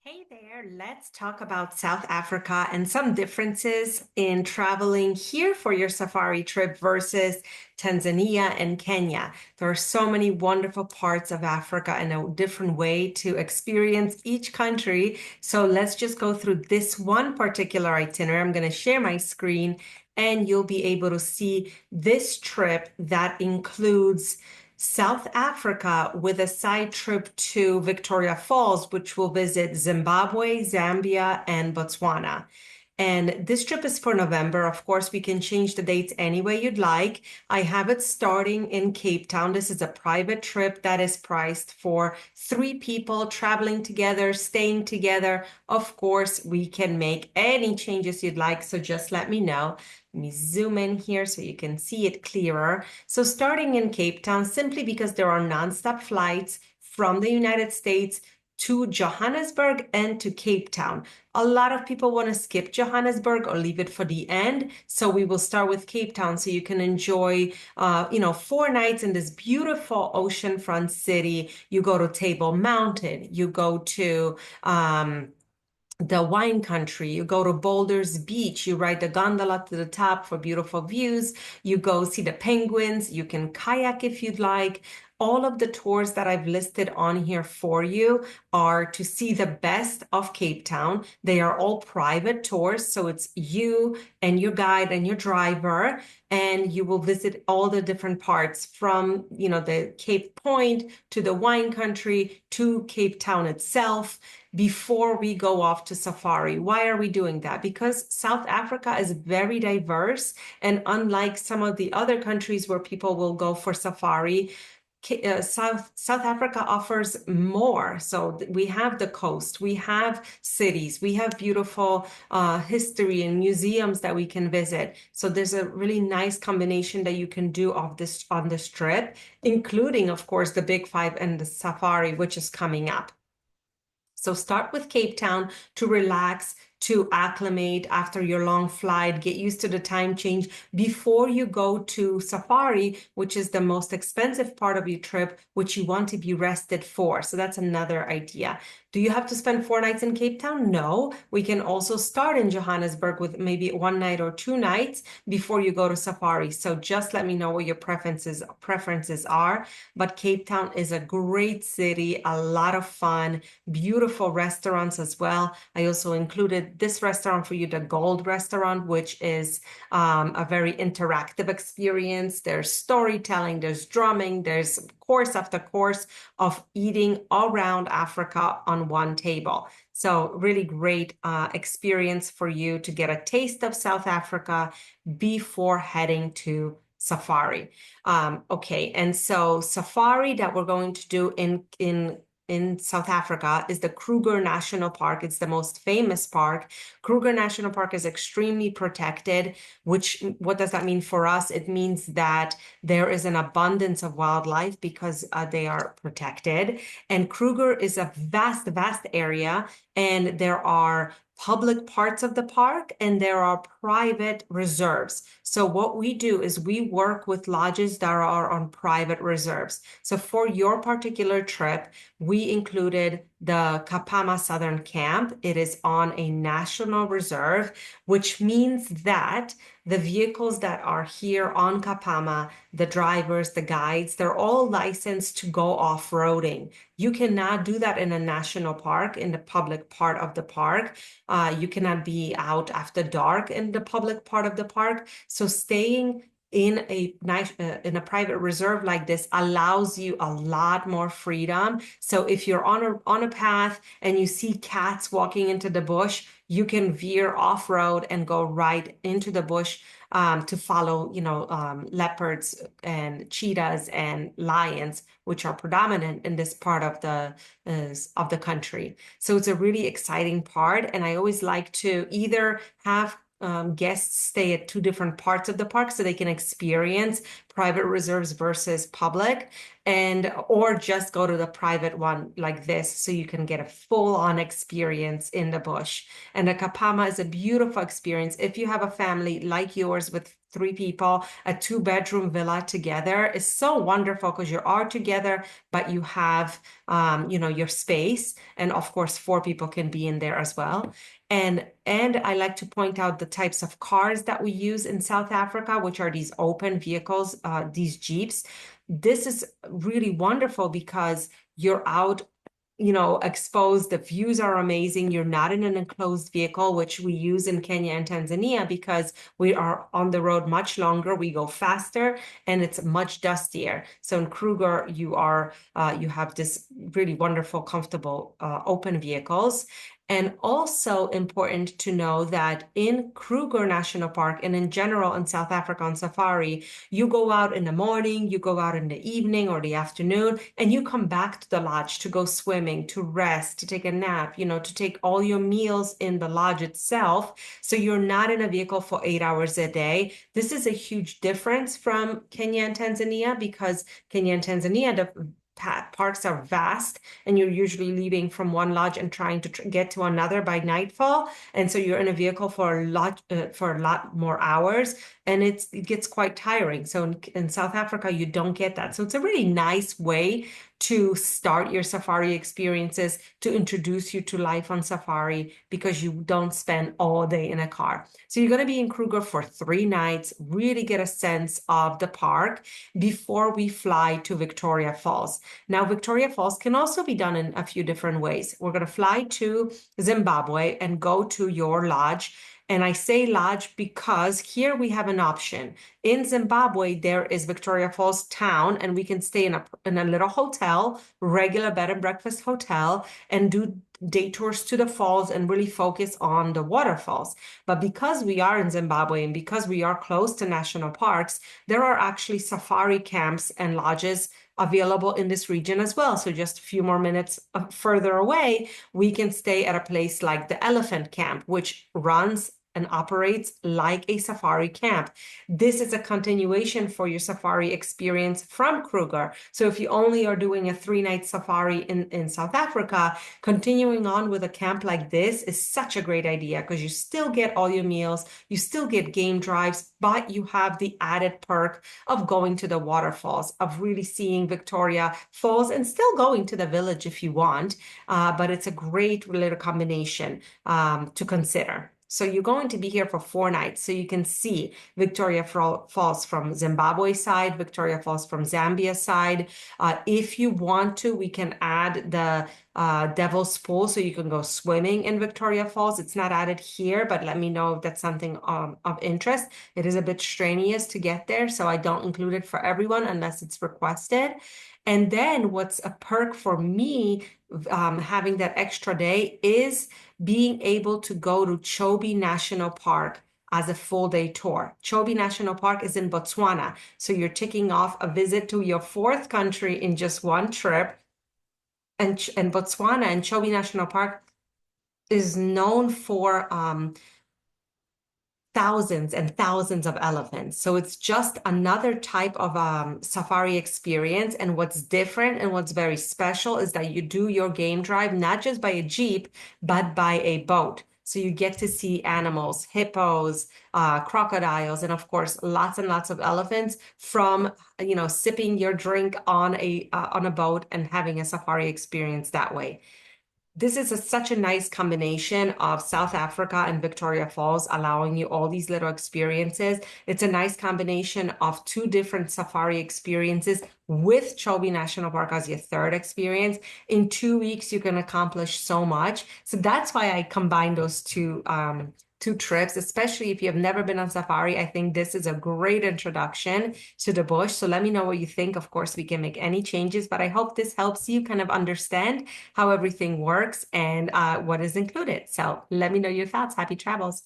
Hey there, let's talk about South Africa and some differences in traveling here for your safari trip versus Tanzania and Kenya. There are so many wonderful parts of Africa and a different way to experience each country. So let's just go through this one particular itinerary. I'm going to share my screen and you'll be able to see this trip that includes South Africa with a side trip to Victoria Falls, which will visit Zimbabwe, Zambia, and Botswana. And this trip is for November. Of course, we can change the dates any way you'd like. I have it starting in Cape Town. This is a private trip that is priced for three people traveling together, staying together. Of course, we can make any changes you'd like, so just let me know. Let me zoom in here so you can see it clearer. So starting in Cape Town, simply because there are nonstop flights from the United States to Johannesburg and to Cape Town. A lot of people want to skip Johannesburg or leave it for the end. So we will start with Cape Town so you can enjoy, 4 nights in this beautiful oceanfront city. You go to Table Mountain, you go to, the wine country. You go to Boulder's Beach, you ride the gondola to the top for beautiful views. You go see the penguins. You can kayak if you'd like. All of the tours that I've listed on here for you are to see the best of Cape Town. They are all private tours, so it's you and your guide and your driver, and you will visit all the different parts from, the Cape Point to the wine country to Cape Town itself before we go off to safari. Why are we doing that? Because South Africa is very diverse, and unlike some of the other countries where people will go for safari, South Africa offers more. So we have the coast, we have cities, we have beautiful history and museums that we can visit. So there's a really nice combination that you can do of this on this trip, including, of course, the Big Five and the safari, which is coming up. So start with Cape Town to relax, to acclimate after your long flight, get used to the time change before you go to safari, which is the most expensive part of your trip, which you want to be rested for. So that's another idea. Do you have to spend 4 nights in Cape Town? No. We can also start in Johannesburg with maybe 1 night or 2 nights before you go to safari. So just let me know what your preferences are. But Cape Town is a great city, a lot of fun, beautiful restaurants as well. I also included this restaurant for you, the Gold Restaurant, which is a very interactive experience. There's storytelling, there's drumming, there's course after course of eating around Africa on one table. So really great experience for you to get a taste of South Africa before heading to safari. Okay, and so safari that we're going to do in South Africa is the Kruger National Park. It's the most famous park. Kruger National Park is extremely protected, which, what does that mean for us? It means that there is an abundance of wildlife because they are protected. And Kruger is a vast, vast area, and there are public parts of the park and there are private reserves. So what we do is we work with lodges that are on private reserves. So for your particular trip, we included the Kapama Southern Camp. It is on a national reserve, which means that the vehicles that are here on Kapama, the drivers, the guides, they're all licensed to go off-roading. You cannot do that in a national park, in the public part of the park. You cannot be out after dark in the public part of the park. So staying in a private reserve like this allows you a lot more freedom. So if you're on a path and you see cats walking into the bush, you can veer off-road and go right into the bush to follow, leopards and cheetahs and lions, which are predominant in this part of the country. So it's a really exciting part, and I always like to either have guests stay at two different parts of the park so they can experience private reserves versus public, or just go to the private one like this so you can get a full-on experience in the bush. And the Kapama is a beautiful experience if you have a family like yours with three people, a two-bedroom villa together is so wonderful because you're all together, but you have, your space. And of course, four people can be in there as well. And I like to point out the types of cars that we use in South Africa, which are these open vehicles, these Jeeps. This is really wonderful because you're out, exposed. The views are amazing. You're not in an enclosed vehicle, which we use in Kenya and Tanzania because we are on the road much longer. We go faster and it's much dustier. So in Kruger, you have this really wonderful, comfortable, open vehicles. And also important to know that in Kruger National Park and in general in South Africa on safari, you go out in the morning, you go out in the evening or the afternoon, and you come back to the lodge to go swimming, to rest, to take a nap, to take all your meals in the lodge itself. So you're not in a vehicle for 8 hours a day. This is a huge difference from Kenya and Tanzania because Kenya and Tanzania, the parks are vast and you're usually leaving from one lodge and trying to get to another by nightfall, and so you're in a vehicle for a lot more hours, and it gets quite tiring. So in South Africa you don't get that. So it's a really nice way to start your safari experiences, to introduce you to life on safari because you don't spend all day in a car. So you're going to be in Kruger for 3 nights, really get a sense of the park before we fly to Victoria Falls. Now, Victoria Falls can also be done in a few different ways. We're going to fly to Zimbabwe and go to your lodge. And I say lodge because here we have an option. In Zimbabwe, there is Victoria Falls town, and we can stay in a little hotel, regular bed and breakfast hotel, and do day tours to the falls and really focus on the waterfalls. But because we are in Zimbabwe and because we are close to national parks, there are actually safari camps and lodges available in this region as well. So just a few more minutes further away, we can stay at a place like the Elephant Camp, which runs and operates like a safari camp. This is a continuation for your safari experience from Kruger. So if you only are doing a 3-night safari in South Africa, continuing on with a camp like this is such a great idea because you still get all your meals, you still get game drives, but you have the added perk of going to the waterfalls, of really seeing Victoria Falls and still going to the village if you want. But it's a great little combination to consider. So you're going to be here for 4 nights. So you can see Victoria Falls from Zimbabwe side, Victoria Falls from Zambia side. If you want to, we can add the Devil's Pool so you can go swimming in Victoria Falls. It's not added here, but let me know if that's something of interest. It is a bit strenuous to get there, so I don't include it for everyone unless it's requested. And then what's a perk for me having that extra day is being able to go to Chobe National Park as a full day tour. Chobe National Park is in Botswana. So you're ticking off a visit to your 4th country in just one trip. And Botswana and Chobe National Park is known for thousands and thousands of elephants. So it's just another type of safari experience. And what's different and what's very special is that you do your game drive, not just by a Jeep, but by a boat. So you get to see animals, hippos, crocodiles, and of course, lots and lots of elephants from, sipping your drink on a boat and having a safari experience that way. This is such a nice combination of South Africa and Victoria Falls, allowing you all these little experiences. It's a nice combination of 2 different safari experiences with Chobe National Park as your 3rd experience. In 2 weeks, you can accomplish so much. So that's why I combine those two trips, especially if you have never been on safari. I think this is a great introduction to the bush. So let me know what you think. Of course, we can make any changes, but I hope this helps you kind of understand how everything works and what is included. So let me know your thoughts. Happy travels.